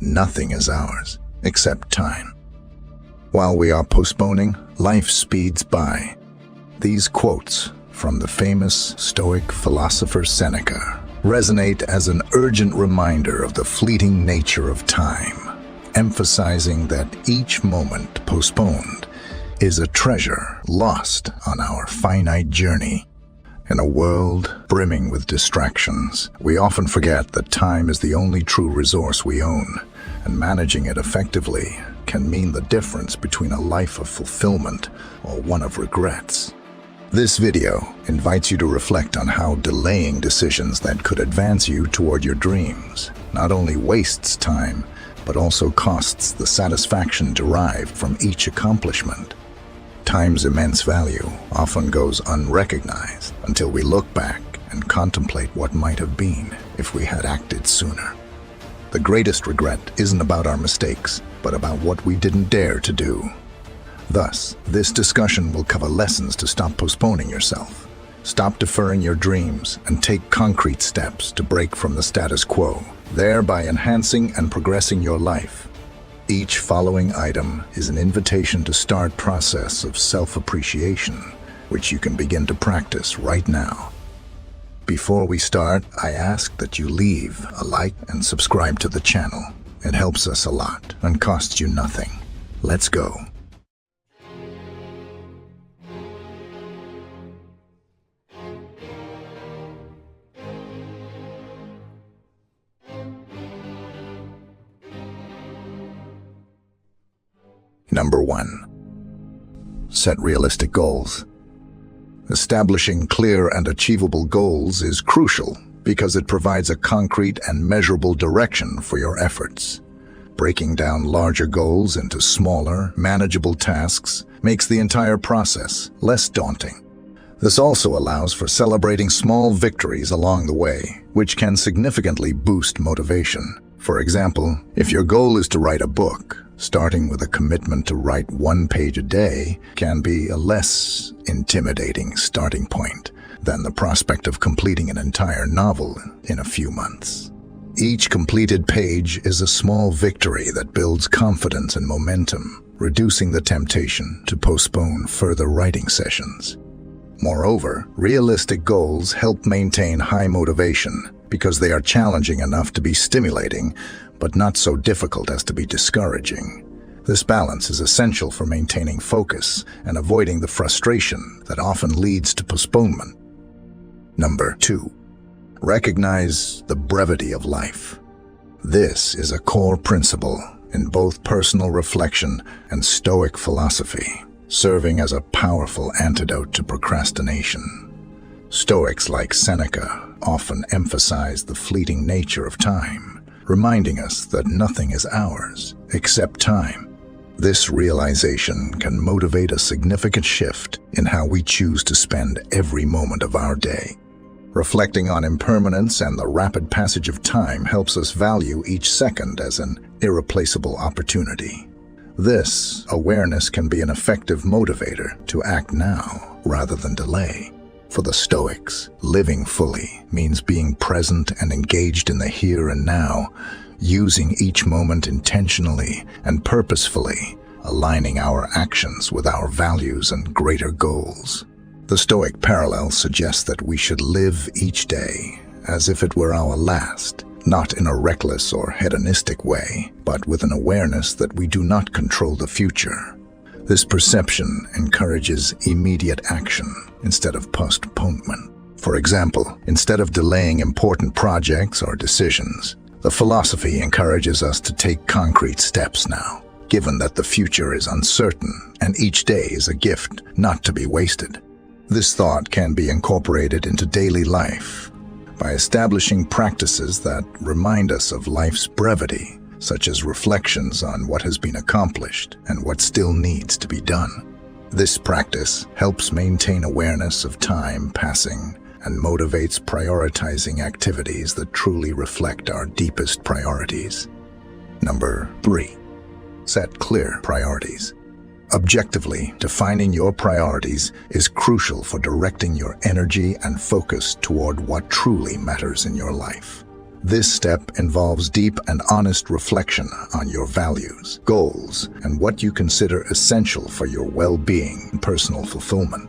nothing is ours except time. While we are postponing, life speeds by. These quotes from the famous Stoic philosopher Seneca resonate as an urgent reminder of the fleeting nature of time, emphasizing that each moment postponed is a treasure lost on our finite journey. In a world brimming with distractions, we often forget that time is the only true resource we own, and managing it effectively can mean the difference between a life of fulfillment or one of regrets. This video invites you to reflect on how delaying decisions that could advance you toward your dreams not only wastes time, but also costs the satisfaction derived from each accomplishment. Time's immense value often goes unrecognized until we look back and contemplate what might have been if we had acted sooner. The greatest regret isn't about our mistakes, but about what we didn't dare to do. Thus, this discussion will cover lessons to stop postponing yourself, stop deferring your dreams, and take concrete steps to break from the status quo, thereby enhancing and progressing your life. Each following item is an invitation to start the process of self-appreciation, which you can begin to practice right now. Before we start, I ask that you leave a like and subscribe to the channel. It helps us a lot and costs you nothing. Let's go. Number 1. Set realistic goals. Establishing clear and achievable goals is crucial because it provides a concrete and measurable direction for your efforts. Breaking down larger goals into smaller, manageable tasks makes the entire process less daunting. This also allows for celebrating small victories along the way, which can significantly boost motivation. For example, if your goal is to write a book, starting with a commitment to write 1 page a day can be a less intimidating starting point than the prospect of completing an entire novel in a few months. Each completed page is a small victory that builds confidence and momentum, reducing the temptation to postpone further writing sessions. Moreover, realistic goals help maintain high motivation because they are challenging enough to be stimulating, but not so difficult as to be discouraging. This balance is essential for maintaining focus and avoiding the frustration that often leads to postponement. Number 2. Recognize the brevity of life. This is a core principle in both personal reflection and Stoic philosophy, serving as a powerful antidote to procrastination. Stoics like Seneca often emphasize the fleeting nature of time, reminding us that nothing is ours except time. This realization can motivate a significant shift in how we choose to spend every moment of our day. Reflecting on impermanence and the rapid passage of time helps us value each second as an irreplaceable opportunity. This awareness can be an effective motivator to act now rather than delay. For the Stoics, living fully means being present and engaged in the here and now, using each moment intentionally and purposefully, aligning our actions with our values and greater goals. The Stoic parallel suggests that we should live each day as if it were our last, not in a reckless or hedonistic way, but with an awareness that we do not control the future. This perception encourages immediate action instead of postponement. For example, instead of delaying important projects or decisions, the philosophy encourages us to take concrete steps now, given that the future is uncertain and each day is a gift not to be wasted. This thought can be incorporated into daily life by establishing practices that remind us of life's brevity, such as reflections on what has been accomplished and what still needs to be done. This practice helps maintain awareness of time passing and motivates prioritizing activities that truly reflect our deepest priorities. Number 3. Set clear priorities. Objectively, defining your priorities is crucial for directing your energy and focus toward what truly matters in your life. This step involves deep and honest reflection on your values, goals, and what you consider essential for your well-being and personal fulfillment.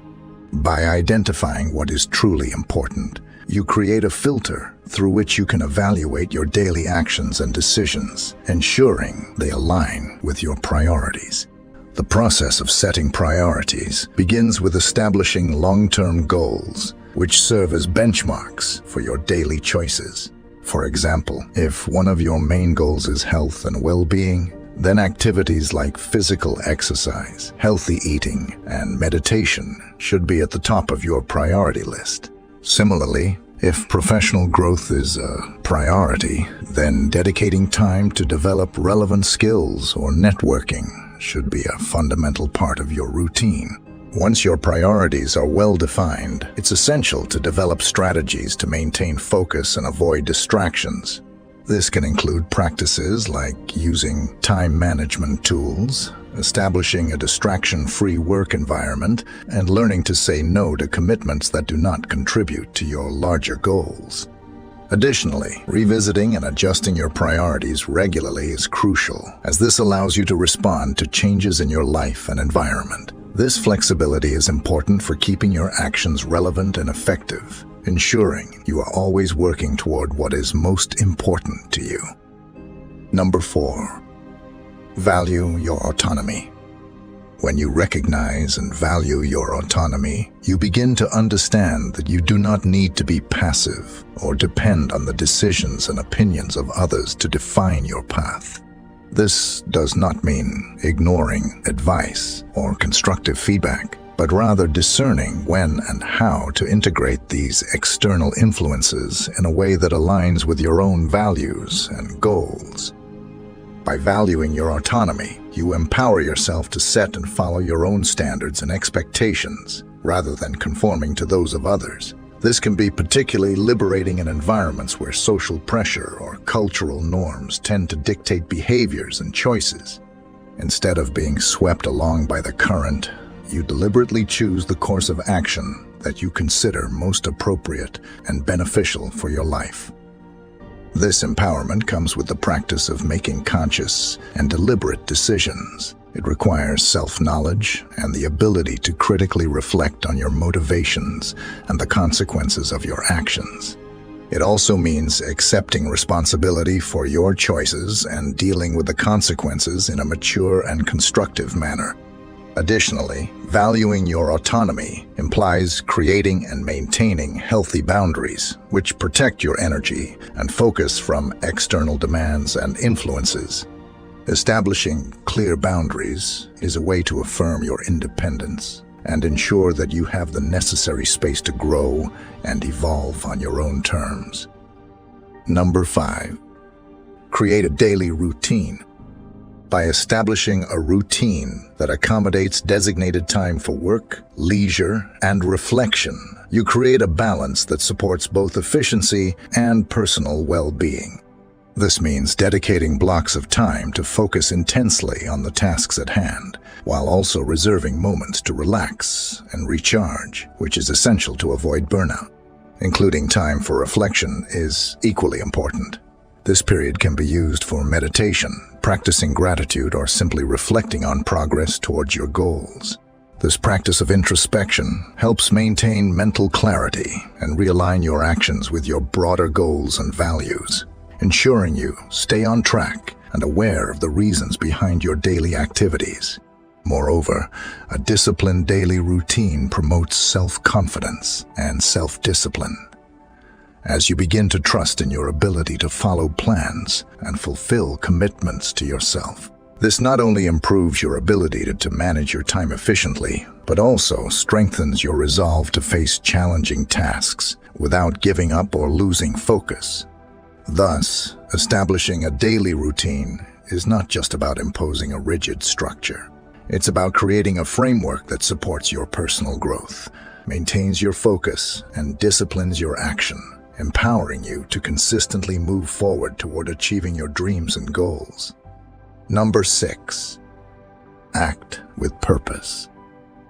By identifying what is truly important, you create a filter through which you can evaluate your daily actions and decisions, ensuring they align with your priorities. The process of setting priorities begins with establishing long-term goals, which serve as benchmarks for your daily choices. For example, if one of your main goals is health and well-being, then activities like physical exercise, healthy eating, and meditation should be at the top of your priority list. Similarly, if professional growth is a priority, then dedicating time to develop relevant skills or networking should be a fundamental part of your routine. Once your priorities are well defined, it's essential to develop strategies to maintain focus and avoid distractions. This can include practices like using time management tools, establishing a distraction-free work environment, and learning to say no to commitments that do not contribute to your larger goals. Additionally, revisiting and adjusting your priorities regularly is crucial, as this allows you to respond to changes in your life and environment. This flexibility is important for keeping your actions relevant and effective, ensuring you are always working toward what is most important to you. Number 4. Value your autonomy. When you recognize and value your autonomy, you begin to understand that you do not need to be passive or depend on the decisions and opinions of others to define your path. This does not mean ignoring advice or constructive feedback, but rather discerning when and how to integrate these external influences in a way that aligns with your own values and goals. By valuing your autonomy, you empower yourself to set and follow your own standards and expectations, rather than conforming to those of others. This can be particularly liberating in environments where social pressure or cultural norms tend to dictate behaviors and choices. Instead of being swept along by the current, you deliberately choose the course of action that you consider most appropriate and beneficial for your life. This empowerment comes with the practice of making conscious and deliberate decisions. It requires self-knowledge and the ability to critically reflect on your motivations and the consequences of your actions. It also means accepting responsibility for your choices and dealing with the consequences in a mature and constructive manner. Additionally, valuing your autonomy implies creating and maintaining healthy boundaries, which protect your energy and focus from external demands and influences. Establishing clear boundaries is a way to affirm your independence and ensure that you have the necessary space to grow and evolve on your own terms. Number 5. Create a daily routine. By establishing a routine that accommodates designated time for work, leisure, and reflection, you create a balance that supports both efficiency and personal well-being. This means dedicating blocks of time to focus intensely on the tasks at hand, while also reserving moments to relax and recharge, which is essential to avoid burnout. Including time for reflection is equally important. This period can be used for meditation, practicing gratitude, or simply reflecting on progress towards your goals. This practice of introspection helps maintain mental clarity and realign your actions with your broader goals and values, ensuring you stay on track and aware of the reasons behind your daily activities. Moreover, a disciplined daily routine promotes self-confidence and self-discipline, as you begin to trust in your ability to follow plans and fulfill commitments to yourself. This not only improves your ability to manage your time efficiently, but also strengthens your resolve to face challenging tasks without giving up or losing focus. Thus, establishing a daily routine is not just about imposing a rigid structure. It's about creating a framework that supports your personal growth, maintains your focus, and disciplines your action, empowering you to consistently move forward toward achieving your dreams and goals. Number 6. Act with purpose.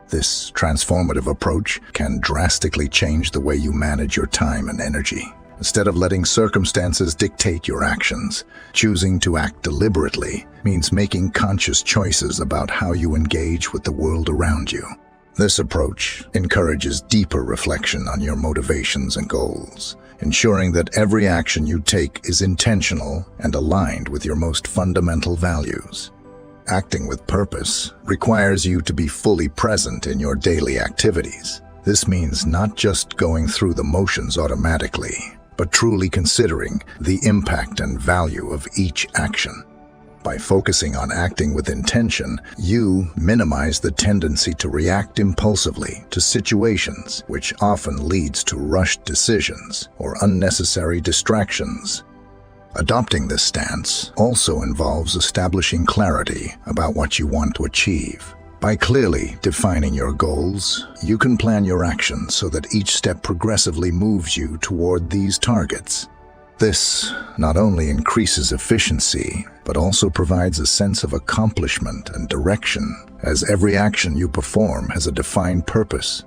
This transformative approach can drastically change the way you manage your time and energy. instead of letting circumstances dictate your actions. Choosing to act deliberately means making conscious choices about how you engage with the world around you. This approach encourages deeper reflection on your motivations and goals, ensuring that every action you take is intentional and aligned with your most fundamental values. Acting with purpose requires you to be fully present in your daily activities. This means not just going through the motions automatically, but truly considering the impact and value of each action. By focusing on acting with intention, you minimize the tendency to react impulsively to situations, which often leads to rushed decisions or unnecessary distractions. Adopting this stance also involves establishing clarity about what you want to achieve. By clearly defining your goals, you can plan your actions so that each step progressively moves you toward these targets. This not only increases efficiency, but also provides a sense of accomplishment and direction, as every action you perform has a defined purpose.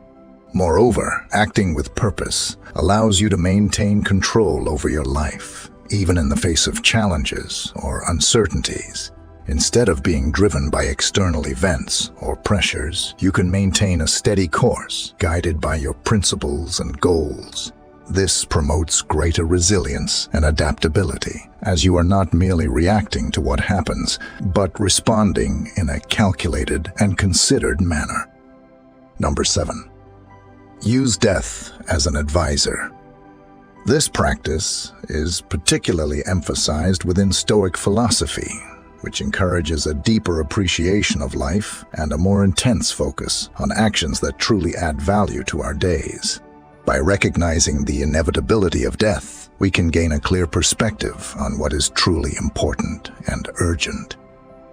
Moreover, acting with purpose allows you to maintain control over your life, even in the face of challenges or uncertainties. Instead of being driven by external events or pressures, you can maintain a steady course, guided by your principles and goals. This promotes greater resilience and adaptability, as you are not merely reacting to what happens, but responding in a calculated and considered manner. Number 7. Use death as an advisor. This practice is particularly emphasized within Stoic philosophy, which encourages a deeper appreciation of life and a more intense focus on actions that truly add value to our days. By recognizing the inevitability of death, we can gain a clear perspective on what is truly important and urgent.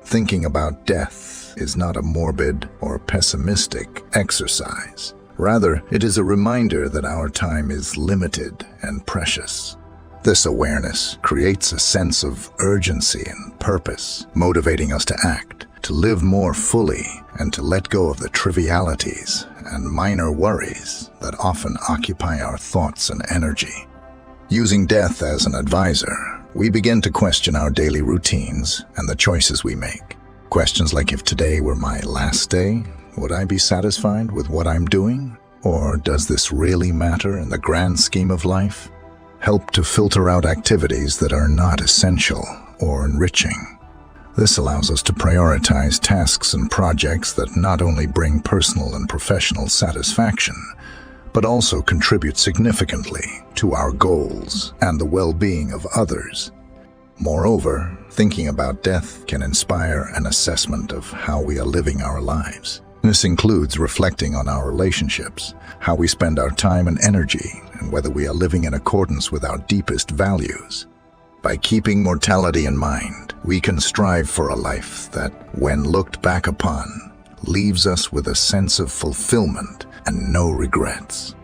Thinking about death is not a morbid or pessimistic exercise. Rather, it is a reminder that our time is limited and precious. This awareness creates a sense of urgency and purpose, motivating us to act, to live more fully, and to let go of the trivialities and minor worries that often occupy our thoughts and energy. Using death as an advisor, we begin to question our daily routines and the choices we make. Questions like, if today were my last day, would I be satisfied with what I'm doing? Or does this really matter in the grand scheme of life? Help to filter out activities that are not essential or enriching. This allows us to prioritize tasks and projects that not only bring personal and professional satisfaction, but also contribute significantly to our goals and the well-being of others. Moreover, thinking about death can inspire an assessment of how we are living our lives. This includes reflecting on our relationships, how we spend our time and energy, and whether we are living in accordance with our deepest values. By keeping mortality in mind, we can strive for a life that, when looked back upon, leaves us with a sense of fulfillment and no regrets.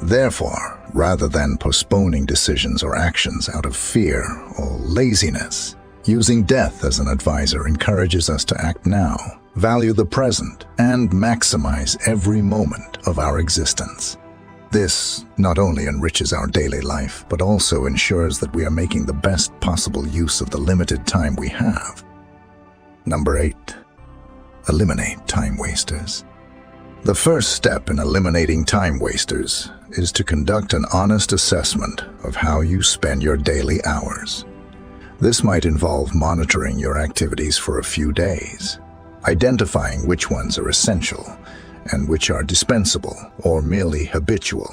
Therefore, rather than postponing decisions or actions out of fear or laziness, using death as an advisor encourages us to act now, value the present, and maximize every moment of our existence. This not only enriches our daily life, but also ensures that we are making the best possible use of the limited time we have. Number 8. Eliminate time wasters. The first step in eliminating time wasters is to conduct an honest assessment of how you spend your daily hours. This might involve monitoring your activities for a few days, identifying which ones are essential and which are dispensable or merely habitual.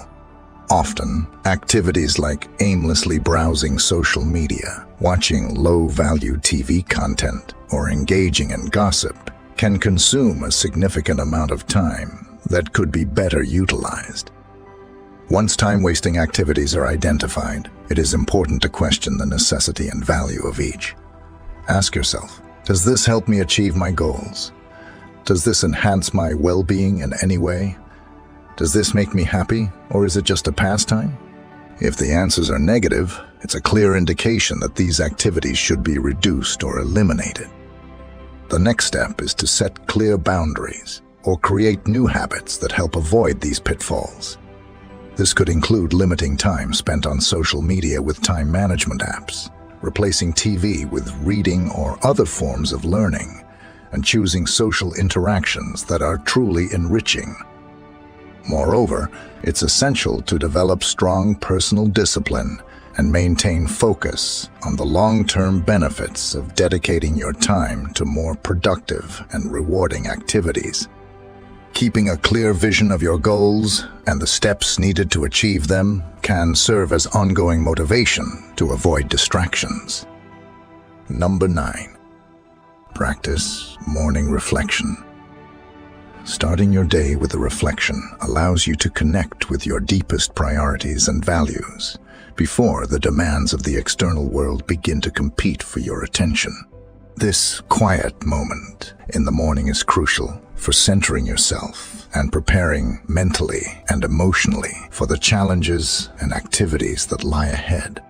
Often, activities like aimlessly browsing social media, watching low-value TV content, or engaging in gossip can consume a significant amount of time that could be better utilized. Once time-wasting activities are identified, it is important to question the necessity and value of each. Ask yourself, does this help me achieve my goals? Does this enhance my well-being in any way? Does this make me happy, or is it just a pastime? If the answers are negative, it's a clear indication that these activities should be reduced or eliminated. The next step is to set clear boundaries or create new habits that help avoid these pitfalls. This could include limiting time spent on social media with time management apps, replacing TV with reading or other forms of learning, and choosing social interactions that are truly enriching. Moreover, it's essential to develop strong personal discipline and maintain focus on the long-term benefits of dedicating your time to more productive and rewarding activities. Keeping a clear vision of your goals and the steps needed to achieve them can serve as ongoing motivation to avoid distractions. Number 9. Practice morning reflection. Starting your day with a reflection allows you to connect with your deepest priorities and values before the demands of the external world begin to compete for your attention. This quiet moment in the morning is crucial for centering yourself and preparing mentally and emotionally for the challenges and activities that lie ahead.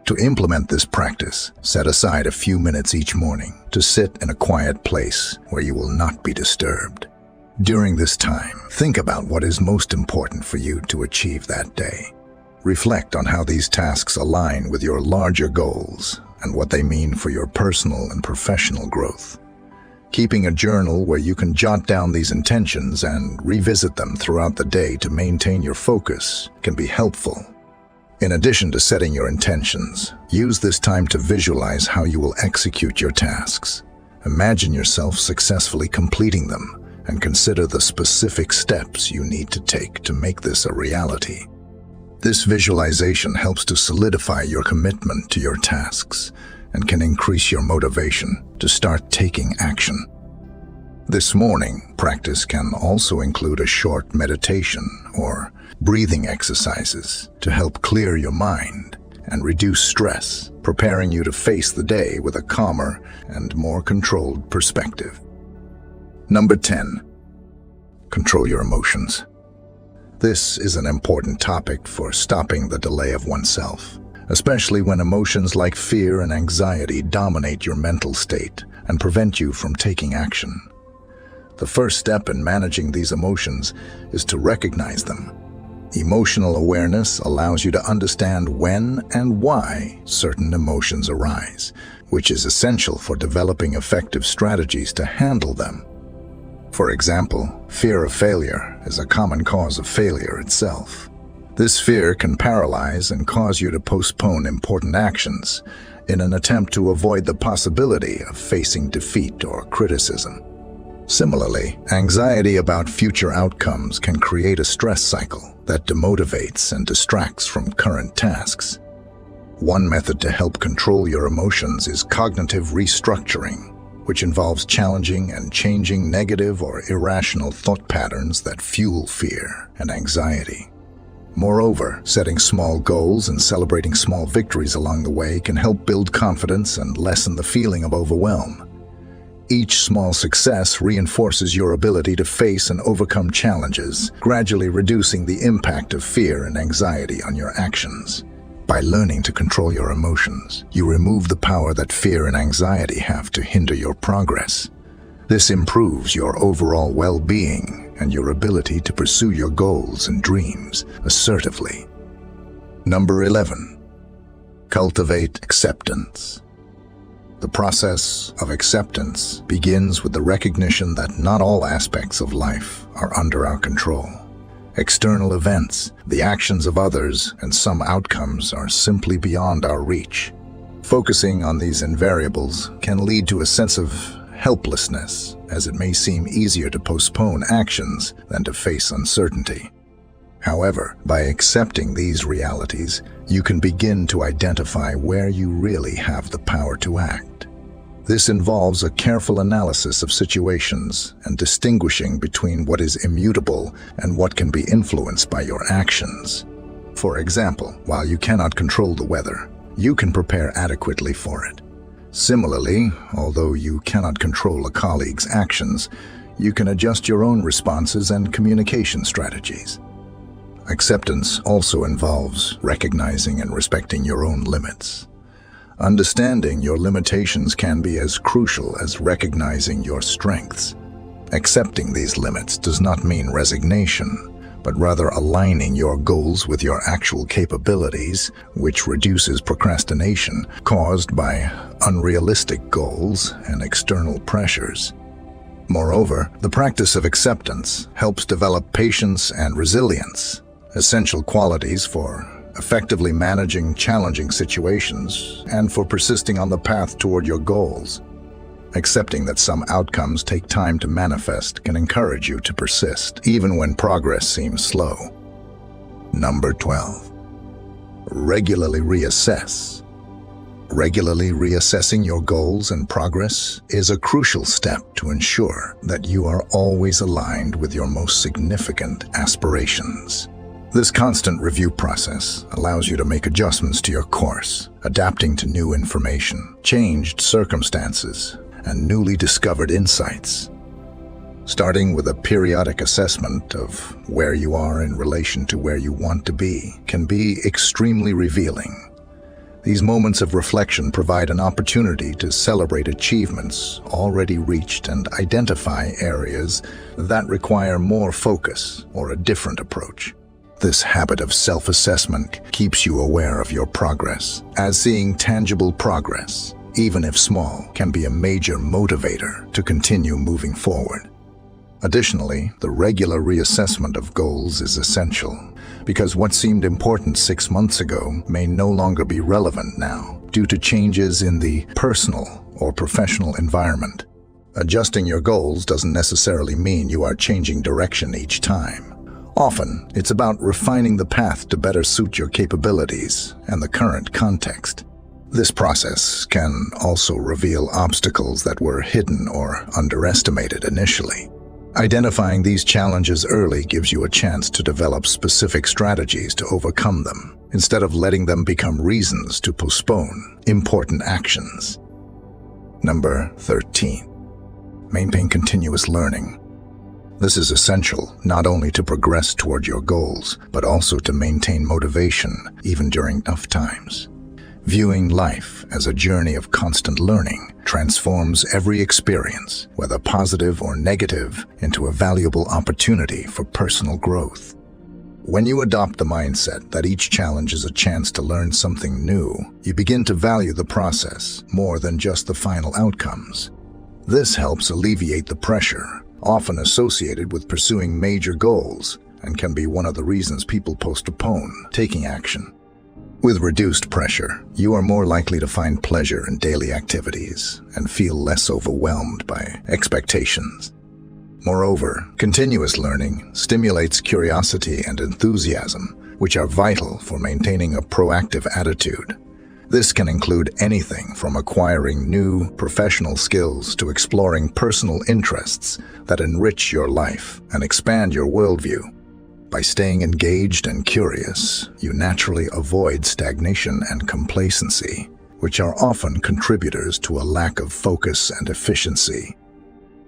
To implement this practice, set aside a few minutes each morning to sit in a quiet place where you will not be disturbed. During this time, think about what is most important for you to achieve that day. Reflect on how these tasks align with your larger goals and what they mean for your personal and professional growth. Keeping a journal where you can jot down these intentions and revisit them throughout the day to maintain your focus can be helpful. In addition to setting your intentions, use this time to visualize how you will execute your tasks. Imagine yourself successfully completing them and consider the specific steps you need to take to make this a reality. This visualization helps to solidify your commitment to your tasks and can increase your motivation to start taking action. This morning, practice can also include a short meditation or breathing exercises to help clear your mind and reduce stress, preparing you to face the day with a calmer and more controlled perspective. Number 10. Control your emotions. This is an important topic for stopping the delay of oneself, especially when emotions like fear and anxiety dominate your mental state and prevent you from taking action. The first step in managing these emotions is to recognize them. Emotional awareness allows you to understand when and why certain emotions arise, which is essential for developing effective strategies to handle them. For example, fear of failure is a common cause of failure itself. This fear can paralyze and cause you to postpone important actions in an attempt to avoid the possibility of facing defeat or criticism. Similarly, anxiety about future outcomes can create a stress cycle that demotivates and distracts from current tasks. One method to help control your emotions is cognitive restructuring, which involves challenging and changing negative or irrational thought patterns that fuel fear and anxiety. Moreover, setting small goals and celebrating small victories along the way can help build confidence and lessen the feeling of overwhelm. Each small success reinforces your ability to face and overcome challenges, gradually reducing the impact of fear and anxiety on your actions. By learning to control your emotions, you remove the power that fear and anxiety have to hinder your progress. This improves your overall well-being and your ability to pursue your goals and dreams assertively. Number 11. Cultivate acceptance. The process of acceptance begins with the recognition that not all aspects of life are under our control. External events, the actions of others, and some outcomes are simply beyond our reach. Focusing on these invariables can lead to a sense of helplessness, as it may seem easier to postpone actions than to face uncertainty. However, by accepting these realities, you can begin to identify where you really have the power to act. This involves a careful analysis of situations and distinguishing between what is immutable and what can be influenced by your actions. For example, while you cannot control the weather, you can prepare adequately for it. Similarly, although you cannot control a colleague's actions, you can adjust your own responses and communication strategies. Acceptance also involves recognizing and respecting your own limits. Understanding your limitations can be as crucial as recognizing your strengths. Accepting these limits does not mean resignation, but rather aligning your goals with your actual capabilities, which reduces procrastination caused by unrealistic goals and external pressures. Moreover, the practice of acceptance helps develop patience and resilience, essential qualities for effectively managing challenging situations and for persisting on the path toward your goals. Accepting that some outcomes take time to manifest can encourage you to persist, even when progress seems slow. Number 12. Regularly reassess. Regularly reassessing your goals and progress is a crucial step to ensure that you are always aligned with your most significant aspirations. This constant review process allows you to make adjustments to your course, adapting to new information, changed circumstances, and newly discovered insights. Starting with a periodic assessment of where you are in relation to where you want to be can be extremely revealing. These moments of reflection provide an opportunity to celebrate achievements already reached and identify areas that require more focus or a different approach. This habit of self-assessment keeps you aware of your progress, as seeing tangible progress, even if small, can be a major motivator to continue moving forward. Additionally, the regular reassessment of goals is essential, because what seemed important 6 months ago may no longer be relevant now due to changes in the personal or professional environment. Adjusting your goals doesn't necessarily mean you are changing direction each time. Often, it's about refining the path to better suit your capabilities and the current context. This process can also reveal obstacles that were hidden or underestimated initially. Identifying these challenges early gives you a chance to develop specific strategies to overcome them, instead of letting them become reasons to postpone important actions. Number 13. Maintain continuous learning. This is essential not only to progress toward your goals, but also to maintain motivation even during tough times. Viewing life as a journey of constant learning transforms every experience, whether positive or negative, into a valuable opportunity for personal growth. When you adopt the mindset that each challenge is a chance to learn something new, you begin to value the process more than just the final outcomes. This helps alleviate the pressure, often associated with pursuing major goals, and can be one of the reasons people postpone taking action. With reduced pressure, you are more likely to find pleasure in daily activities and feel less overwhelmed by expectations. Moreover, continuous learning stimulates curiosity and enthusiasm, which are vital for maintaining a proactive attitude. This can include anything from acquiring new professional skills to exploring personal interests that enrich your life and expand your worldview. By staying engaged and curious, you naturally avoid stagnation and complacency, which are often contributors to a lack of focus and efficiency.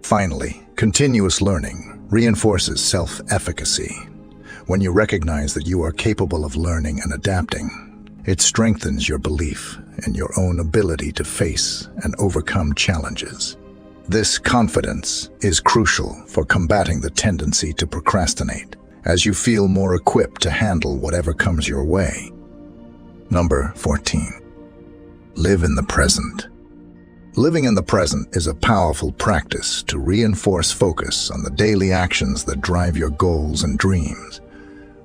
Finally, continuous learning reinforces self-efficacy. When you recognize that you are capable of learning and adapting, it strengthens your belief in your own ability to face and overcome challenges. This confidence is crucial for combating the tendency to procrastinate, as you feel more equipped to handle whatever comes your way. Number 14. Live in the present. Living in the present is a powerful practice to reinforce focus on the daily actions that drive your goals and dreams.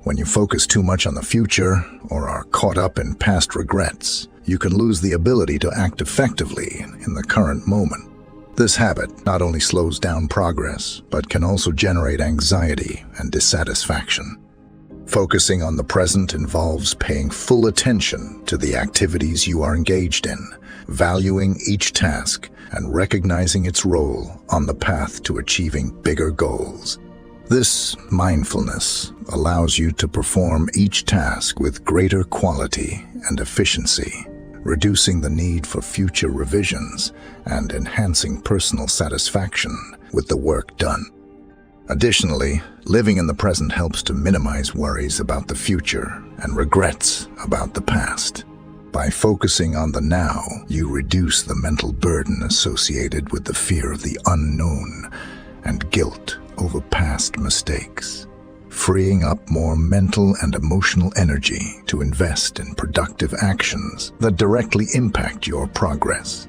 When you focus too much on the future or are caught up in past regrets, you can lose the ability to act effectively in the current moment. This habit not only slows down progress, but can also generate anxiety and dissatisfaction. Focusing on the present involves paying full attention to the activities you are engaged in, valuing each task, and recognizing its role on the path to achieving bigger goals. This mindfulness allows you to perform each task with greater quality and efficiency, reducing the need for future revisions and enhancing personal satisfaction with the work done. Additionally, living in the present helps to minimize worries about the future and regrets about the past. By focusing on the now, you reduce the mental burden associated with the fear of the unknown and guilt over past mistakes. freeing up more mental and emotional energy to invest in productive actions that directly impact your progress.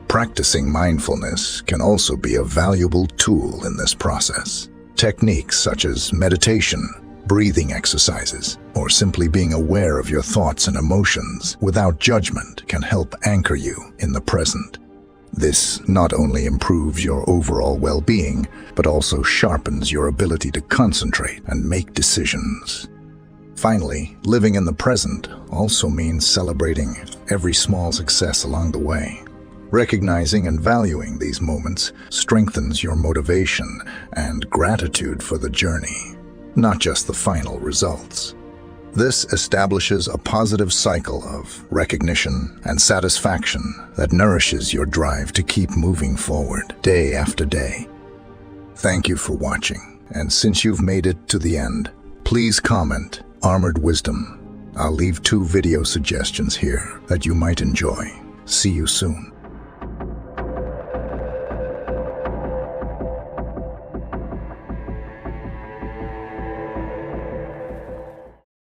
Practicing mindfulness can also be a valuable tool in this process. Techniques such as meditation, breathing exercises, or simply being aware of your thoughts and emotions without judgment can help anchor you in the present. This not only improves your overall well-being, but also sharpens your ability to concentrate and make decisions. Finally, living in the present also means celebrating every small success along the way. Recognizing and valuing these moments strengthens your motivation and gratitude for the journey, not just the final results. This establishes a positive cycle of recognition and satisfaction that nourishes your drive to keep moving forward day after day. Thank you for watching, and since you've made it to the end, please comment Armored Wisdom. I'll leave 2 video suggestions here that you might enjoy. See you soon.